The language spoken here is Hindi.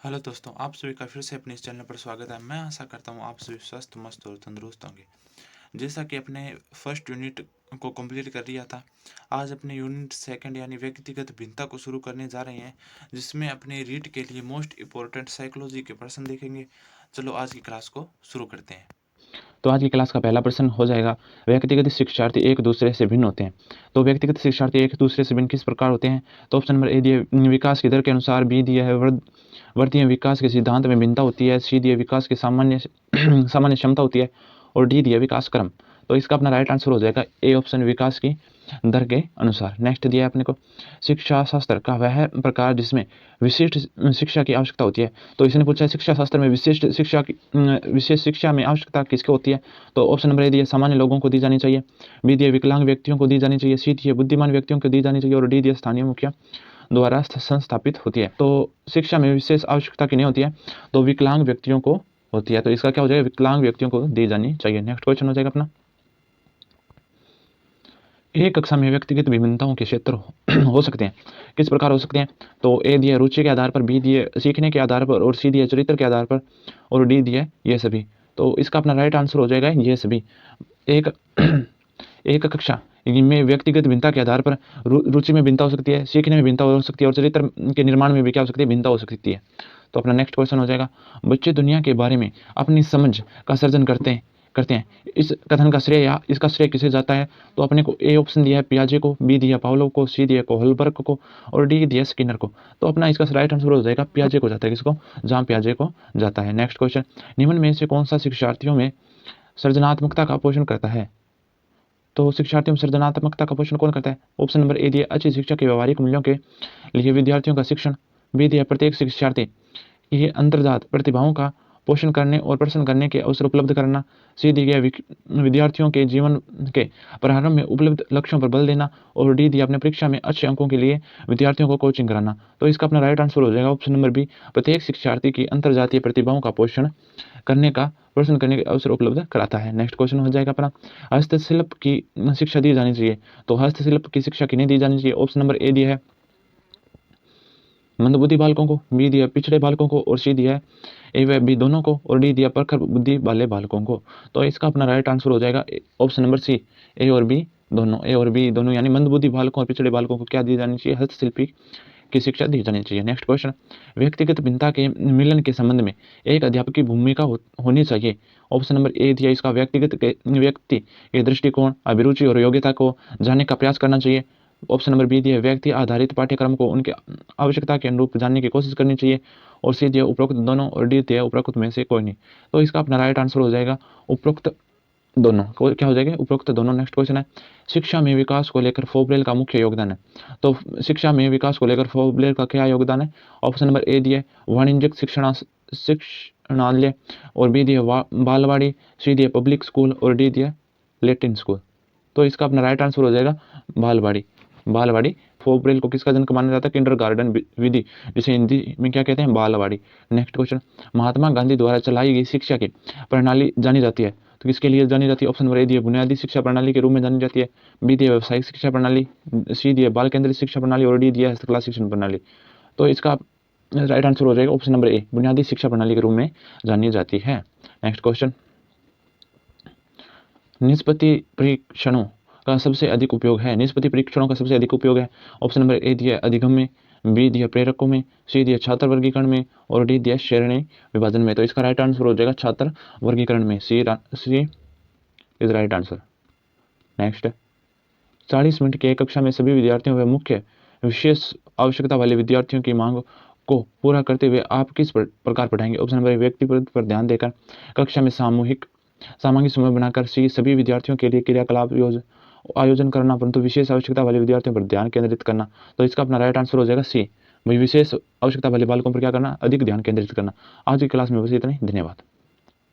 हेलो दोस्तों, आप सभी का फिर से अपने इस चैनल पर स्वागत है। मैं आशा करता हूँ आप सभी स्वस्थ, मस्त और तंदुरुस्त होंगे। जैसा कि अपने फर्स्ट यूनिट को कंप्लीट कर लिया था, आज अपने यूनिट सेकंड यानी व्यक्तिगत भिन्नता को शुरू करने जा रहे हैं, जिसमें अपने रीड के लिए मोस्ट इम्पोर्टेंट साइकोलॉजी के प्रश्न देखेंगे। चलो आज की क्लास को शुरू करते हैं। तो आज की क्लास का पहला प्रश्न हो जाएगा, व्यक्तिगत शिक्षार्थी एक दूसरे से भिन्न होते हैं। तो व्यक्तिगत शिक्षार्थी एक दूसरे से भिन्न किस प्रकार होते हैं? तो ऑप्शन नंबर ए दिए विकास की दर के अनुसार, बी दिया है वर्तीय विकास के सिद्धांत में भिन्नता होती है, सी दिया विकास की सामान्य सामान्य क्षमता होती है, और डी दिया विकास क्रम। तो इसका अपना राइट आंसर हो जाएगा ए ऑप्शन, विकास की दर के अनुसार। नेक्स्ट दिया है अपने को, शिक्षा शास्त्र का वह प्रकार जिसमें विशिष्ट शिक्षा की आवश्यकता होती है। तो इसने पूछा है शिक्षा शास्त्र में विशेष शिक्षा में आवश्यकता किसको होती है? तो ऑप्शन नंबर ए दिया सामान्य लोगों को दी जानी चाहिए, बी दिया विकलांग व्यक्तियों को दी जानी चाहिए, सी दिया बुद्धिमान व्यक्तियों को दी जानी चाहिए, और डी दिया स्थानीय मुखिया द्वारा संस्थापित होती है। तो शिक्षा में विशेष आवश्यकता की नहीं होती है, तो विकलांग व्यक्तियों को होती है। तो इसका क्या हो जाएगा? विकलांग व्यक्तियों को दी जानी चाहिए। नेक्स्ट क्वेश्चन हो जाएगा अपना, एक कक्षा में व्यक्तिगत विभिन्नताओं के क्षेत्र हो सकते हैं, किस प्रकार हो सकते हैं? तो ए दिए रुचि के आधार पर, बी दिए सीखने के आधार पर, और सी दिए चरित्र के आधार पर, और डी दिए ये सभी। तो इसका अपना राइट आंसर हो जाएगा ये सभी। एक एक कक्षा में व्यक्तिगत भिन्नता के आधार पर रुचि में भिन्नता हो सकती है, सीखने में भिन्नता हो सकती है, और चरित्र के निर्माण में भी क्या हो सकती है? भिन्नता हो सकती है। तो अपना नेक्स्ट क्वेश्चन हो जाएगा, बच्चे दुनिया के बारे में अपनी समझ का सर्जन करते हैं। इस कथन का श्रेय या इसका श्रेय किसे जाता है? तो अपने को ए ऑप्शन दिया है पियाजे को, बी दिया पावलोव को, सी दिया कोहलबर्ग को, और डी दिया स्किनर को। तो अपना इसका राइट आंसर हो जाएगा पियाजे को जाता है। किसको? जहाँ पियाजे को जाता है। नेक्स्ट क्वेश्चन, निम्न में से कौन सा शिक्षार्थियों में सृजनात्मकता का पोषण करता है? तो शिक्षार्थियों में सृजनात्मकता का पोषण कौन करता है? ऑप्शन नंबर ए दिया अच्छी शिक्षा के व्यवहारिक मूल्यों के लिए विद्यार्थियों का शिक्षण, बी दिया प्रत्येक शिक्षार्थी की अंतर्जात प्रतिभाओं का पोषण करने और प्रश्न करने के अवसर उपलब्ध कराना, सी दिया विद्यार्थियों के जीवन के प्रारंभ में उपलब्ध लक्ष्यों पर बल देना, और डी दिया अपने परीक्षा में अच्छे अंकों के लिए विद्यार्थियों को कोचिंग कराना। तो इसका अपना राइट आंसर हो जाएगा ऑप्शन नंबर बी, प्रत्येक शिक्षार्थी की अंतर्जातीय प्रतिभाओं का पोषण करने का प्रश्न करने के अवसर उपलब्ध कराता है। नेक्स्ट क्वेश्चन हो जाएगा अपना, हस्तशिल्प की शिक्षा दी जानी चाहिए। तो हस्तशिल्प की शिक्षा किन्हें दी जानी चाहिए? ऑप्शन नंबर ए दिया है मंदबुद्धि बालकों को, बी दिया पिछड़े बालकों को, और सी दिया है ए व बी दोनों को, और डी दिया प्रखर बुद्धि वाले बालकों को। तो इसका अपना राइट आंसर हो जाएगा ऑप्शन नंबर सी, ए और बी दोनों, यानी मंदबुद्धि बालकों और पिछड़े बालकों को क्या दी जानी चाहिए? हस्तशिल्पी की शिक्षा दी जानी चाहिए। नेक्स्ट क्वेश्चन, व्यक्तिगत भिन्नता के मिलन के संबंध में एक अध्यापक की भूमिका होनी चाहिए। ऑप्शन नंबर ए दिया इसका व्यक्ति के दृष्टिकोण, अभिरुचि और योग्यता को जानने का प्रयास करना चाहिए। ऑप्शन नंबर बी दिया व्यक्ति आधारित पाठ्यक्रम को उनके आवश्यकता के अनुरूप जानने की कोशिश करनी चाहिए, और सी दिया उपरोक्त दोनों, और डी दिया उपरोक्त में से कोई नहीं। तो इसका अपना राइट आंसर हो जाएगा उपरोक्त दोनों। क्या हो जाएगा? उपरोक्त दोनों। नेक्स्ट क्वेश्चन है, शिक्षा में विकास को लेकर फोबरेल का मुख्य योगदान है। तो शिक्षा में विकास को लेकर फोबरेल का क्या योगदान है? ऑप्शन नंबर ए दिए वाणिज्यिक शिक्षणालय, और बी दिए बालवाड़ी, सी दिए पब्लिक स्कूल, और डी दिए लेटिन स्कूल। तो इसका अपना राइट आंसर हो जाएगा बालवाड़ी। फोबरेल को किसका जनक माना जाता है? किंडरगार्टन विधि, जिसे हिंदी में क्या कहते हैं? बालवाड़ी। नेक्स्ट क्वेश्चन, महात्मा गांधी द्वारा चलाई गई शिक्षा की प्रणाली जानी जाती है। तो किसके लिए जानी जाती है? ऑप्शन नंबर ए दिए बुनियादी शिक्षा प्रणाली के रूप में जानी जाती है, बी दिए व्यावसायिक शिक्षा प्रणाली, सी दिए बाल केंद्रित शिक्षा प्रणाली, और डी दिए हस्तकला शिक्षण प्रणाली। तो इसका राइट आंसर हो जाएगा ऑप्शन नंबर ए, बुनियादी शिक्षा प्रणाली के रूप में जानी जाती है। नेक्स्ट क्वेश्चन, निष्पत्ति परीक्षणों का सबसे अधिक उपयोग है। निष्पत्ति परीक्षणों का सबसे अधिक उपयोग है। ऑप्शन नंबर ए दिया अधिगम में, बी दिया प्रेरकों में, सी दिया छात्र वर्गीकरण में, और डी दिया श्रेणी विभाजन में। तो इसका राइट आंसर हो जाएगा छात्र वर्गीकरण में, C is right answer. Next, 40 minute की एक कक्षा में सभी विद्यार्थियों व मुख्य विशेष आवश्यकता वाले विद्यार्थियों की मांग को पूरा करते हुए आप किस प्रकार पढ़ाएंगे? ऑप्शन नंबर ए व्यक्तिगत पर ध्यान देकर, कक्षा में सामूहिक समूह बनाकर, सी सभी विद्यार्थियों के लिए क्रियाकलाप आयोजन करना, परंतु विशेष आवश्यकता वाले विद्यार्थियों पर ध्यान केंद्रित करना। तो इसका अपना राइट आंसर हो जाएगा सी, विशेष आवश्यकता वाले बालकों पर क्या करना? अधिक ध्यान केंद्रित करना। आज की क्लास में बस इतना ही। धन्यवाद।